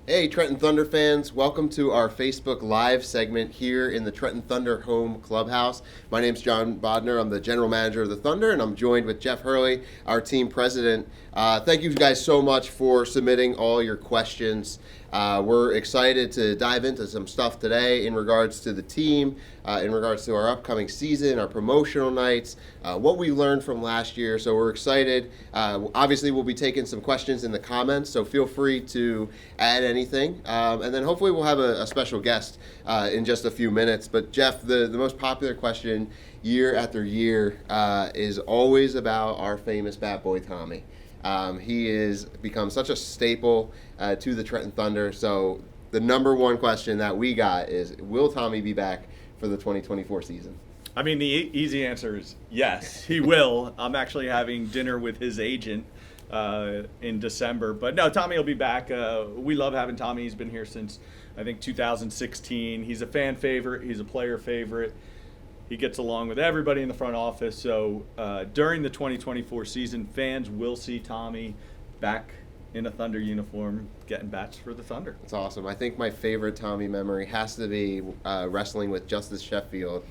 Hey, Trenton Thunder fans, welcome to our Facebook Live segment here in the Trenton Thunder home clubhouse. My name's John Bodner. I'm the general manager of the Thunder, and I'm joined with Jeff Hurley, our team president. Thank you guys so much for submitting all your questions. We're excited to dive into some stuff today in regards to the team, in regards to our upcoming season, our promotional nights, what we learned from last year. So we're excited. Obviously, we'll be taking some questions in the comments, so feel free to add anything. And then hopefully we'll have a special guest in just a few minutes. But Jeff, the most popular question year after year is always about our famous bat boy, Tommy. He has become such a staple to the Trenton Thunder. So the number one question that we got is, will Tommy be back for the 2024 season? I mean, the easy answer is yes, he will. I'm actually having dinner with his agent in December. But no, Tommy will be back. We love having Tommy. He's been here since, I think, 2016. He's a fan favorite. He's a player favorite. He gets along with everybody in the front office. So during the 2024 season, fans will see Tommy back in a Thunder uniform getting bats for the Thunder. That's awesome. I think my favorite Tommy memory has to be wrestling with Justice Sheffield,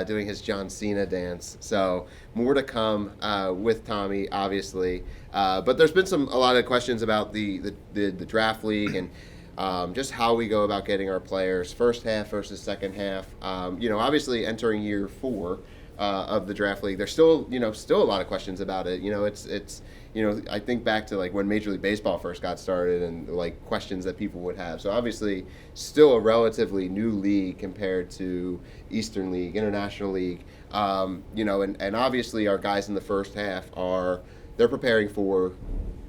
doing his John Cena dance. So more to come with Tommy, obviously. But there's been a lot of questions about the draft league and just how we go about getting our players first half versus second half. Obviously entering year 4 of the draft league, there's still a lot of questions about it. It's I think back to like when Major League Baseball first got started and like questions that people would have. So obviously still a relatively new league compared to Eastern League, International League. And obviously our guys in the first half they're preparing for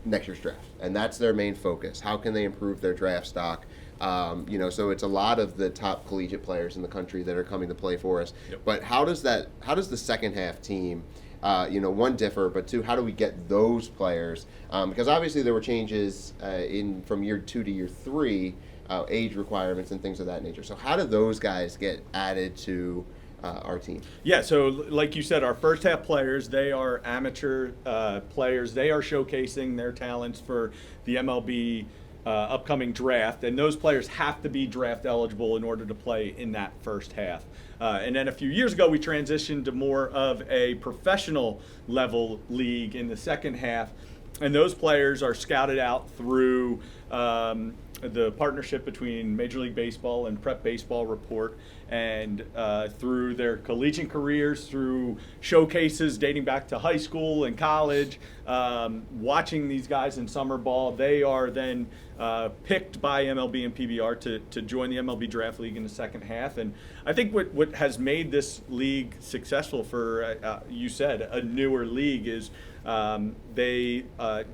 next year's draft, and that's their main focus. How can they improve their draft stock? So it's a lot of the top collegiate players in the country that are coming to play for us. Yep. But how does the second half team, one, differ, but two, how do we get those players? Because obviously there were changes from year 2 to year 3, age requirements and things of that nature. So how do those guys get added to our team? Yeah, so like you said, our first half players, they are amateur players. They are showcasing their talents for the MLB upcoming draft, and those players have to be draft eligible in order to play in that first half. And then a few years ago, we transitioned to more of a professional level league in the second half, and those players are scouted out through the partnership between Major League Baseball and Prep Baseball Report, and through their collegiate careers, through showcases dating back to high school and college, watching these guys in summer ball, they are then picked by MLB and PBR to join the MLB Draft League in the second half. And I think what has made this league successful for, you said, a newer league is they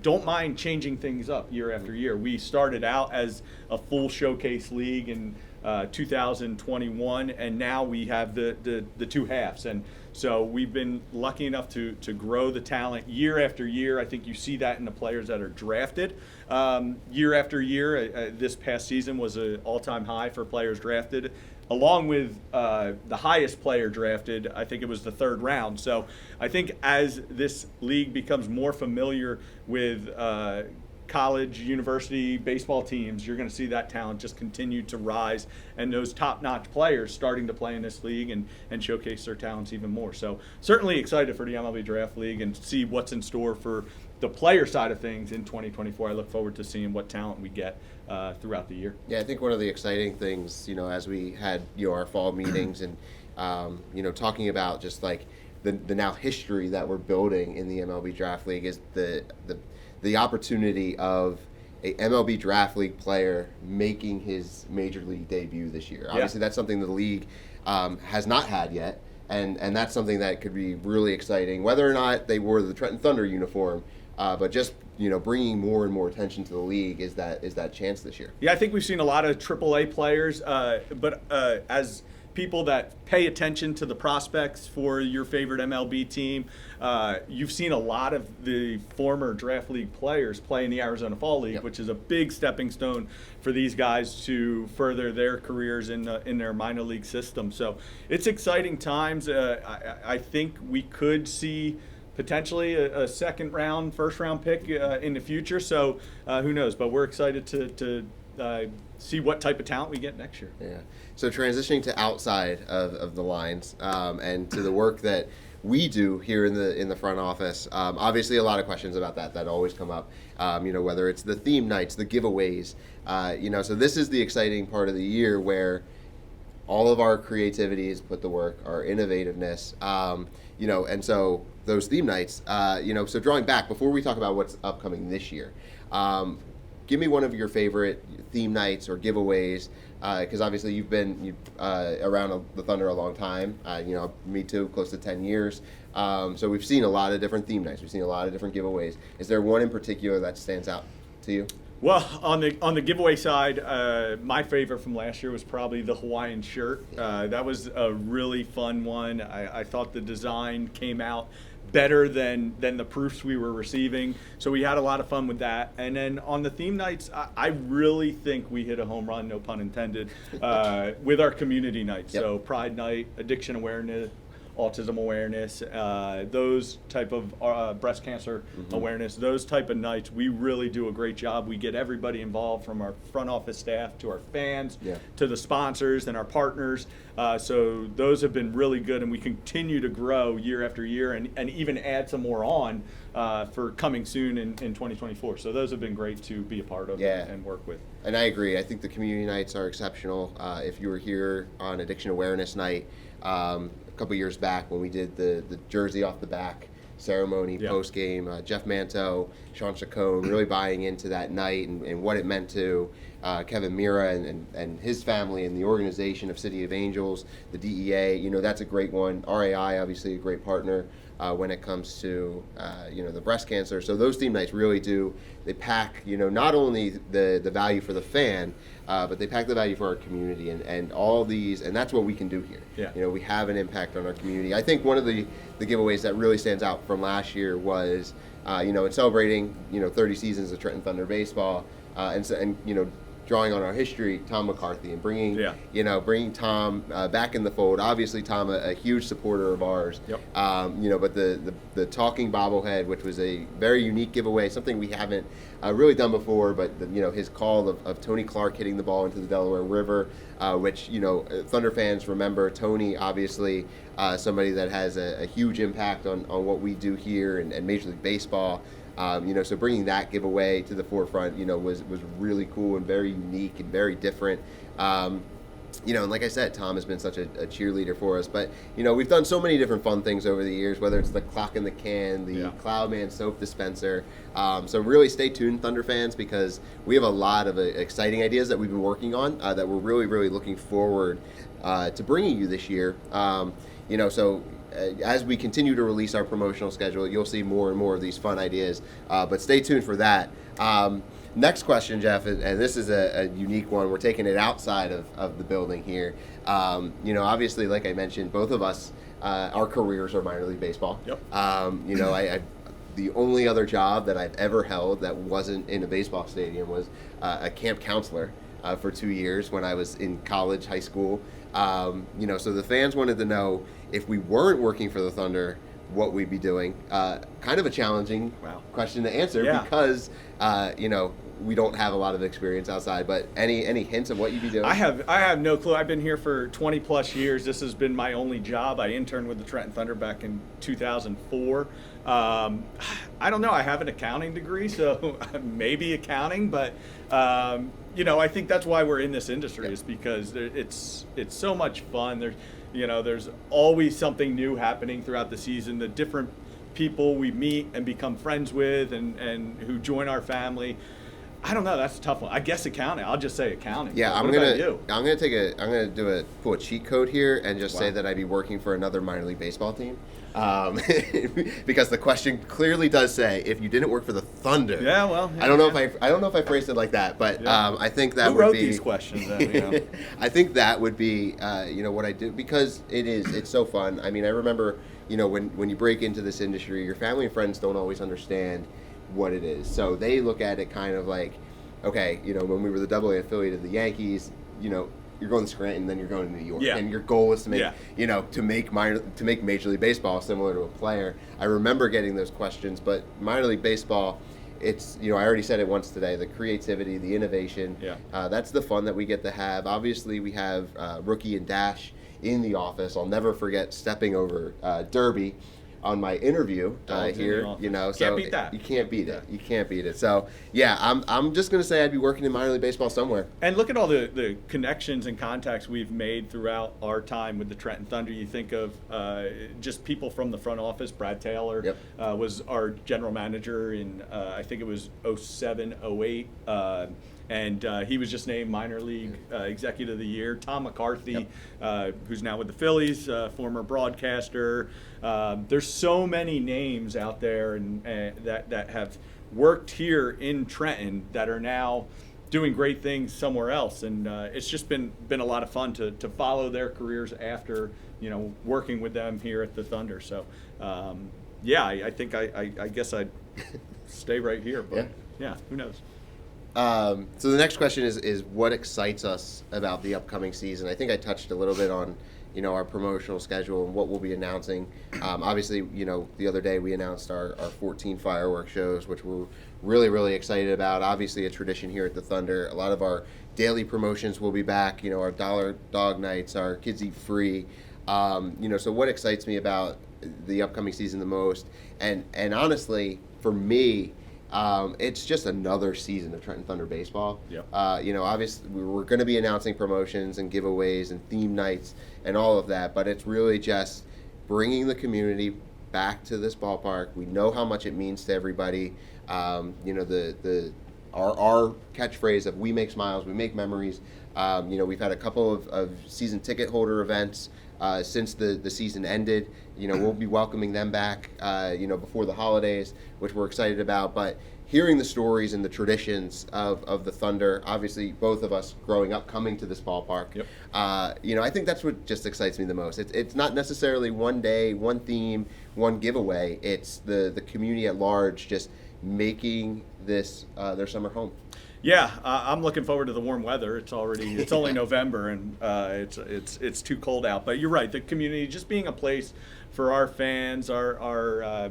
don't mind changing things up year after year. We started out as a full showcase league in 2021, and now we have the two halves. And so we've been lucky enough to grow the talent year after year. I think you see that in the players that are drafted year after year. This past season was an all-time high for players drafted, along with the highest player drafted. I think it was the 3rd round. So I think as this league becomes more familiar with college, university baseball teams, you're going to see that talent just continue to rise, and those top-notch players starting to play in this league and showcase their talents even more. So certainly excited for the MLB Draft League and see what's in store for the player side of things in 2024. I look forward to seeing what talent we get throughout the year. Yeah, I think one of the exciting things, as we had our fall meetings and talking about just like the now history that we're building in the MLB Draft League is the opportunity of a MLB Draft League player making his major league debut this year. Obviously, that's something the league has not had yet, and that's something that could be really exciting. Whether or not they wore the Trenton Thunder uniform, but just bringing more and more attention to the league is that chance this year. Yeah, I think we've seen a lot of AAA players, but as people that pay attention to the prospects for your favorite MLB team, you've seen a lot of the former draft league players play in the Arizona Fall League, Yep. which is a big stepping stone for these guys to further their careers in their minor league system. So it's exciting times. I think we could see potentially a second round, first round pick in the future. So who knows? But we're excited to see what type of talent we get next year. Yeah. So transitioning to outside of the lines and to the work that we do here in the front office, obviously a lot of questions about that always come up. Whether it's the theme nights, the giveaways. So this is the exciting part of the year where all of our creativity is put to work, our innovativeness. And so those theme nights. So drawing back before we talk about what's upcoming this year. Give me one of your favorite theme nights or giveaways, because obviously you've been around the Thunder a long time. Me too, close to 10 years. So we've seen a lot of different theme nights. We've seen a lot of different giveaways. Is there one in particular that stands out to you? Well, on the giveaway side, my favorite from last year was probably the Hawaiian shirt. That was a really fun one. I thought the design came out better than the proofs we were receiving. So we had a lot of fun with that. And then on the theme nights, I really think we hit a home run, no pun intended, with our community nights. Yep. So Pride Night, addiction awareness, autism awareness, those type of breast cancer awareness, those type of nights, we really do a great job. We get everybody involved, from our front office staff to our fans, to the sponsors and our partners. So those have been really good, and we continue to grow year after year, and even add some more on for coming soon in 2024. So those have been great to be a part of and work with. And I agree. I think the community nights are exceptional. If you were here on Addiction Awareness Night, a couple years back when we did the jersey off the back ceremony post game, Jeff Manto, Sean Chacon really buying into that night and what it meant to Kevin Mira and his family and the organization of City of Angels, the DEA. That's a great one. RAI, obviously a great partner when it comes to the breast cancer. So those theme nights really they pack not only the value for the fan, but they pack the value for our community and all these, and that's what we can do here. We have an impact on our community. I think one of the giveaways that really stands out from last year was in celebrating 30 seasons of Trenton Thunder baseball, and drawing on our history, Tom McCarthy, and bringing Tom back in the fold. Obviously, Tom, a huge supporter of ours. But the talking bobblehead, which was a very unique giveaway, something we haven't really done before. But his call of Tony Clark hitting the ball into the Delaware River, which Thunder fans remember. Tony, obviously, somebody that has a huge impact on what we do here and Major League Baseball. So bringing that giveaway to the forefront, was really cool and very unique and very different. And like I said, Tom has been such a cheerleader for us. But, we've done so many different fun things over the years, whether it's the clock in the can, the Cloudman soap dispenser. So really stay tuned, Thunder fans, because we have a lot of exciting ideas that we've been working on that we're really, really looking forward to bringing you this year. As we continue to release our promotional schedule, you'll see more and more of these fun ideas. But stay tuned for that. Next question, Jeff, and this is a unique one. We're taking it outside of the building here. Obviously, like I mentioned, both of us, our careers are minor league baseball. The only other job that I've ever held that wasn't in a baseball stadium was a camp counselor for 2 years when I was in college, high school. So the fans wanted to know, if we weren't working for the Thunder, what we'd be doing. Kind of a challenging question to answer because, we don't have a lot of experience outside, but any hints of what you'd be doing? I have no clue. I've been here for 20 plus years. This has been my only job. I interned with the Trenton Thunder back in 2004. I don't know. I have an accounting degree, so maybe accounting, but I think that's why we're in this industry, is because it's so much fun. There's always something new happening throughout the season. The different people we meet and become friends with and who join our family. I don't know. That's a tough one. I guess accounting. I'll just say accounting. Yeah, I'm gonna pull a cheat code here and just say that I'd be working for another minor league baseball team, because the question clearly does say, if you didn't work for the Thunder. I don't know if I phrased it like that, but I think that Who would wrote be these questions. Then, I think that would be what I do, because it's so fun. I mean, I remember when you break into this industry, your family and friends don't always understand what it is. So they look at it kind of like, okay, when we were the AA affiliate of the Yankees, you're going to Scranton, then you're going to New York, and your goal is to make, to make Major League Baseball similar to a player. I remember getting those questions, but minor league baseball, it's, I already said it once today, the creativity, the innovation, Yeah. That's the fun that we get to have. Obviously, we have Rookie and Dash in the office. I'll never forget stepping over Derby on my interview here, so Can't beat that. You can't beat it. You can't beat it. So yeah, I'm just gonna say I'd be working in minor league baseball somewhere. And look at all the connections and contacts we've made throughout our time with the Trenton Thunder. You think of just people from the front office. Brad Taylor was our general manager in I think it was 07, 08. And he was just named minor league executive of the year. Tom McCarthy, who's now with the Phillies, former broadcaster. There's so many names out there and that have worked here in Trenton that are now doing great things somewhere else. And it's just been a lot of fun to follow their careers after working with them here at the Thunder. So I think I guess I'd stay right here. But yeah, who knows? So the next question is what excites us about the upcoming season? I think I touched a little bit on, our promotional schedule and what we'll be announcing. Obviously, the other day we announced our 14 fireworks shows, which we're really, really excited about. Obviously a tradition here at the Thunder. A lot of our daily promotions will be back, our dollar dog nights, our kids eat free. So what excites me about the upcoming season the most? And honestly, for me, it's just another season of Trenton Thunder baseball. Yep. Obviously we're going to be announcing promotions and giveaways and theme nights and all of that, but it's really just bringing the community back to this ballpark. We know how much it means to everybody. Our catchphrase of "We make smiles, we make memories." We've had a couple of season ticket holder events since the season ended. We'll be welcoming them back, before the holidays, which we're excited about. But hearing the stories and the traditions of the Thunder, obviously both of us growing up coming to this ballpark, I think that's what just excites me the most. It's not necessarily one day, one theme, one giveaway. It's the community at large just making this their summer home. Yeah, I'm looking forward to the warm weather. It's only November and it's too cold out. But you're right, the community just being a place for our fans, our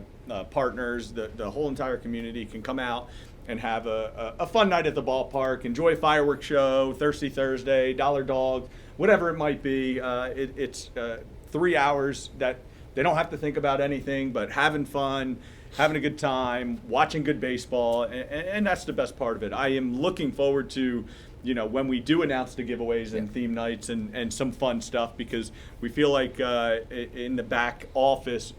partners, the whole entire community can come out and have a fun night at the ballpark, enjoy a fireworks show, Thirsty Thursday, Dollar Dog, whatever it might be. It's 3 hours that they don't have to think about anything but having fun, having a good time, watching good baseball, and that's the best part of it. I am looking forward to, when we do announce the giveaways and theme nights and some fun stuff, because we feel like in the back office,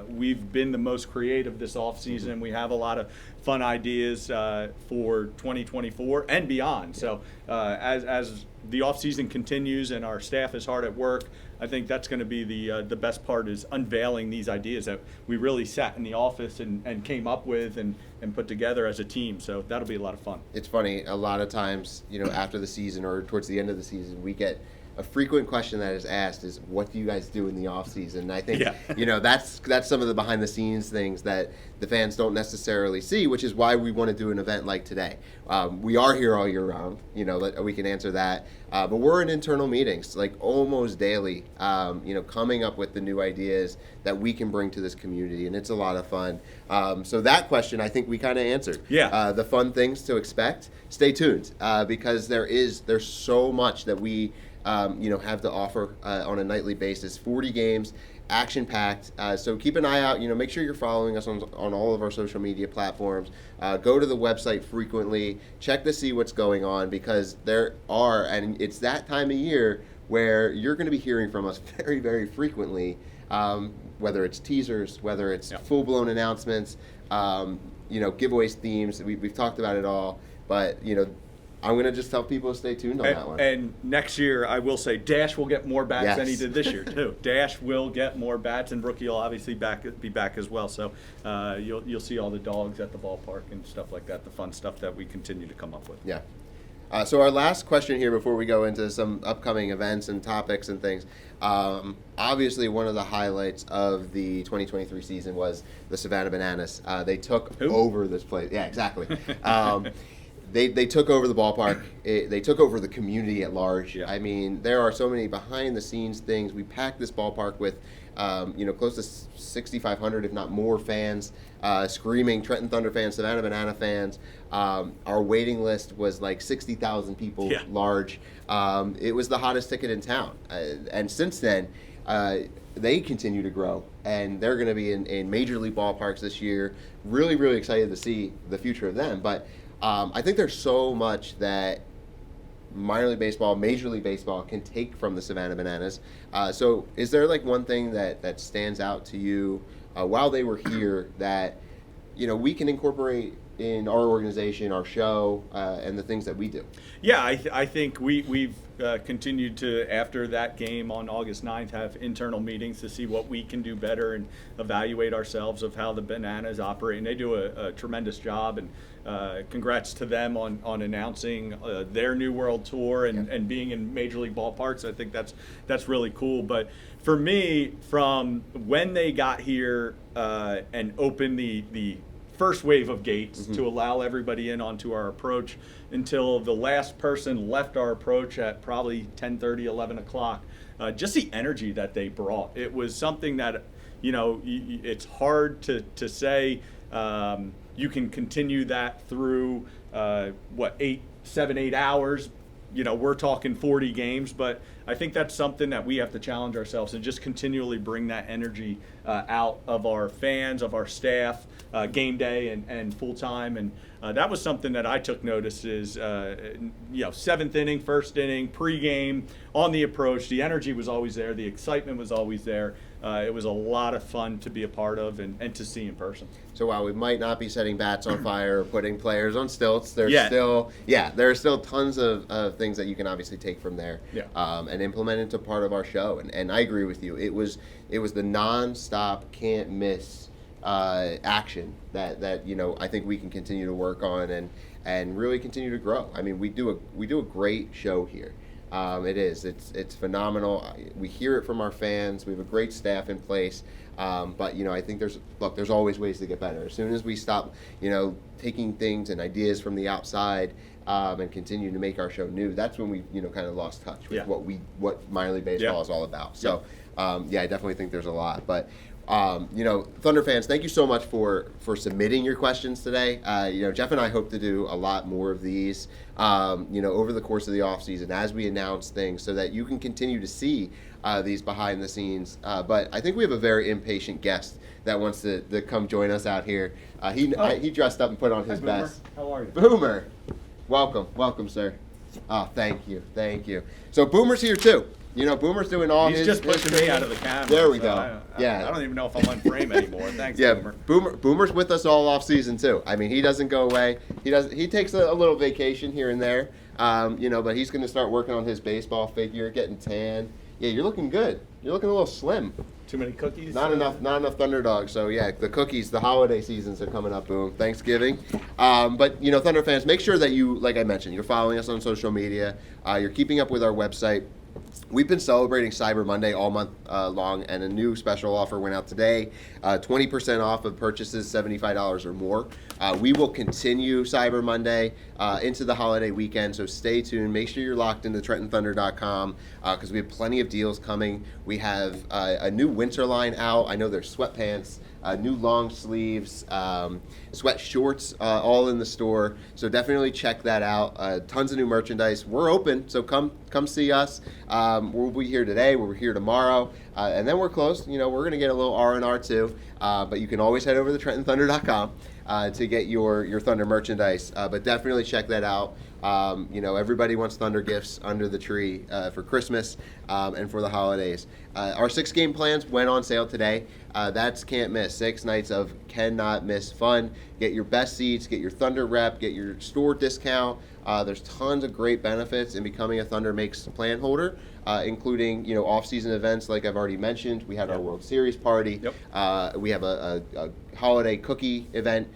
we've been the most creative this off season. We have a lot of fun ideas for 2024 and beyond. So as the off season continues and our staff is hard at work, I think that's going to be the best part, is unveiling these ideas that we really sat in the office and came up with and put together as a team. So that'll be a lot of fun. It's funny, a lot of times, after the season or towards the end of the season, we get a frequent question that is asked is, what do you guys do in the off season? And I think, that's some of the behind the scenes things that the fans don't necessarily see, which is why we want to do an event like today. We are here all year round, we can answer that. But we're in internal meetings, like almost daily, coming up with the new ideas that we can bring to this community, and it's a lot of fun. So that question, I think we kind of answered. Yeah. The fun things to expect, stay tuned, because there's so much that we have to offer on a nightly basis. 40 games, action-packed. So keep an eye out. Make sure you're following us on all of our social media platforms. Go to the website frequently. Check to see what's going on, because and it's that time of year where you're going to be hearing from us very, very frequently, whether it's teasers, whether it's full-blown announcements, giveaways, themes. We've talked about it all, but I'm going to just tell people to stay tuned on that one. And next year, I will say, Dash will get more bats than he did this year, too. Dash will get more bats, and Rookie will obviously be back as well. So you'll see all the dogs at the ballpark and stuff like that, the fun stuff that we continue to come up with. Yeah. So our last question here before we go into some upcoming events and topics and things. Obviously, one of the highlights of the 2023 season was the Savannah Bananas. They took over this place. Yeah, exactly. They took over the ballpark. They took over the community at large. Yeah. I mean, there are so many behind-the-scenes things. We packed this ballpark with close to 6,500, if not more, fans screaming Trenton Thunder fans, Savannah Banana fans. Our waiting list was like 60,000 people large. It was the hottest ticket in town. And since then, they continue to grow, and they're going to be in major league ballparks this year. Really, really excited to see the future of them. But I think there's so much that minor league baseball, major league baseball can take from the Savannah Bananas. So is there like one thing that stands out to you while they were here that, we can incorporate in our organization, our show, and the things that we do? Yeah, I think we've continued to, after that game on August 9th, have internal meetings to see what we can do better and evaluate ourselves of how the Bananas operate. And they do a tremendous job, and congrats to them on announcing their New World Tour and being in major league ballparks. I think that's really cool. But for me, from when they got here and opened the first wave of gates to allow everybody in onto our approach until the last person left our approach at probably 10:30, 11 o'clock, just the energy that they brought. It was something that, it's hard to say you can continue that through, 7-8 hours. We're talking 40 games, but I think that's something that we have to challenge ourselves and just continually bring that energy out of our fans, of our staff, game day and full time. And that was something that I took notice is, seventh inning, first inning, pregame, on the approach. The energy was always there. The excitement was always there. It was a lot of fun to be a part of and to see in person. So while we might not be setting bats on fire or putting players on stilts, there are still tons of things that you can obviously take from there and implement into part of our show. And I agree with you. It was the non-stop, can't miss action that I think we can continue to work on and really continue to grow. I mean, we do a great show here. It's phenomenal. We hear it from our fans. We have a great staff in place. But I think there's always ways to get better. As soon as we stop, taking things and ideas from the outside and continue to make our show new, that's when we, kind of lost touch with what minor league baseball is all about. So, I definitely think there's a lot. But Thunder fans, thank you so much for submitting your questions today. Jeff and I hope to do a lot more of these, over the course of the off season as we announce things, so that you can continue to see these behind the scenes. But I think we have a very impatient guest that wants to come join us out here. He dressed up and put on his best. How are you? Boomer, welcome, sir. Oh, thank you. So Boomer's here too. Boomer's doing all He's just pushing me out of the camera. There we go. I don't even know if I'm on frame anymore. Thanks, Boomer. Boomer's with us all off season too. I mean, he doesn't go away. He takes a little vacation here and there. But he's going to start working on his baseball figure, getting tan. Yeah, you're looking good. You're looking a little slim. Too many cookies? Not enough Thunder Dogs. So yeah, the cookies, the holiday seasons are coming up, Boom. Thanksgiving. But Thunder fans, make sure that you, like I mentioned, you're following us on social media. You're keeping up with our website. We've been celebrating Cyber Monday all month long, and a new special offer went out today, 20% off of purchases $75 or more. We will continue Cyber Monday into the holiday weekend, so stay tuned. Make sure you're locked into TrentonThunder.com because we have plenty of deals coming. We have a new winter line out. I know there's sweatpants, new long sleeves, sweat shorts, all in the store. So definitely check that out. Tons of new merchandise. We're open, so come see us. We'll be here today. We'll be here tomorrow, and then we're closed. We're gonna get a little R&R too. But you can always head over to TrentonThunder.com to get your Thunder merchandise. But definitely check that out. Everybody wants Thunder gifts under the tree for Christmas and for the holidays. Our 6-game plans went on sale today. That's can't miss. 6 nights of cannot miss fun. Get your best seats, get your Thunder rep, get your store discount. There's tons of great benefits in becoming a Thunder Makes plan holder, including off-season events like I've already mentioned. We had our World Series party. We have a holiday cookie event.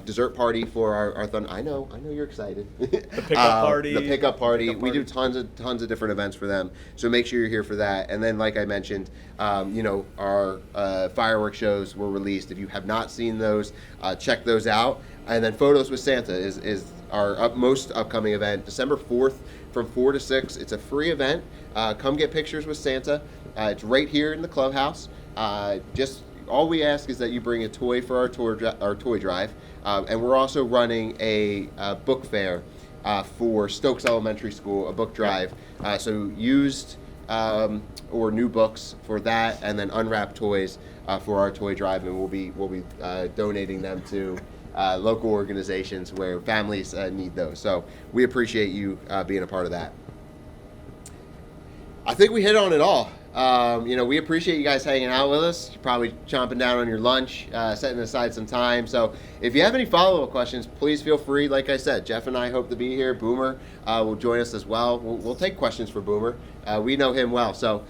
Dessert party for our Thunder. I know you're excited. The pickup party. The pickup party. We do tons of different events for them. So make sure you're here for that. And then, like I mentioned, our fireworks shows were released. If you have not seen those, check those out. And then Photos with Santa is our most upcoming event, December 4th from 4 to 6. It's a free event. Come get pictures with Santa. It's right here in the clubhouse. just all we ask is that you bring a toy for our toy drive, and we're also running a book fair for Stokes Elementary School, a book drive. So used or new books for that, and then unwrapped toys for our toy drive, and we'll be donating them to local organizations where families need those. So we appreciate you being a part of that. I think we hit on it all. We appreciate you guys hanging out with us. You're probably chomping down on your lunch, setting aside some time. So if you have any follow-up questions, please feel free. Like I said, Jeff and I hope to be here. Boomer will join us as well. We'll take questions for Boomer. We know him well. So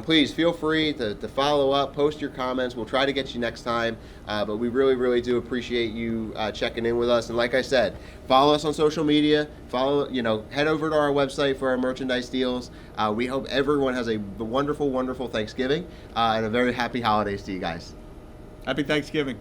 please feel free to follow up, post your comments. We'll try to get you next time. But we really, really do appreciate you checking in with us. And like I said, follow us on social media. Head over to our website for our merchandise deals. We hope everyone has a wonderful, wonderful Thanksgiving and a very happy holidays to you guys. Happy Thanksgiving.